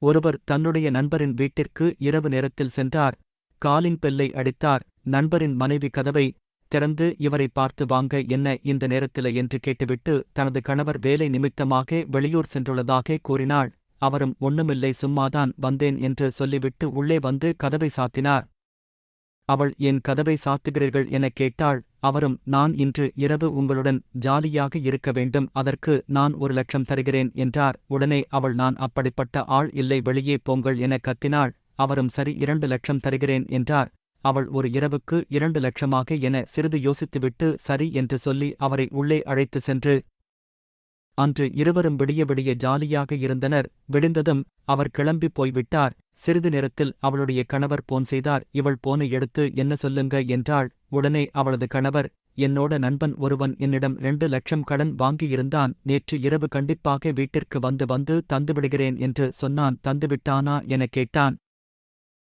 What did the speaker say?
ஒருவர் தன்னுடைய நண்பரின் வீட்டிற்கு இரவு நேரத்தில் சென்றார். காலிங் பெல்லை அடித்தார். நண்பரின் மனைவி கதவை திறந்து இவரை பார்த்து வாங்க என்ன இந்த நேரத்தில என்று கேட்டுவிட்டு தனது கணவர் வேலை நிமித்தமாக வெளியூர் சென்றுள்ளதாக கூறினாள். அவரும் ஒண்ணுமில்லை சும்மாதான் வந்தேன் என்று சொல்லிவிட்டு உள்ளே வந்து கதவை சாத்தினார். அவள் ஏன் கதவை சாத்துகிறீர்கள் எனக் கேட்டாள். அவரும் நான் இன்று இரவு உங்களுடன் ஜாலியாக இருக்க வேண்டும் அதற்கு நான் 1,00,000 தருகிறேன் என்றார். உடனே அவள் நான் அப்படிப்பட்ட ஆள் இல்லை வெளியே போங்கள் என கத்தினாள். அவரும் சரி 2,00,000 தருகிறேன் என்றார். அவள் ஒரு இரவுக்கு 2,00,000 என சிறிது யோசித்துவிட்டு சரி என்று சொல்லி அவரை உள்ளே அழைத்து சென்று அன்று இருவரும் விடிய விடிய ஜாலியாக இருந்தனர். விடிந்ததும் அவர் கிளம்பி போய்விட்டார். சிறிது நேரத்தில் அவளுடைய கணவர் போன் செய்தார். இவள் போனை எடுத்து என்ன சொல்லுங்க என்றாள். உடனே அவளது கணவர் என்னோட நண்பன் ஒருவன் என்னிடம் 2,00,000 கடன் வாங்கியிருந்தான். நேற்று இரவு கண்டிப்பாக வீட்டிற்கு வந்து தந்துவிடுகிறேன் என்று சொன்னான். தந்துவிட்டானா எனக் கேட்டான்.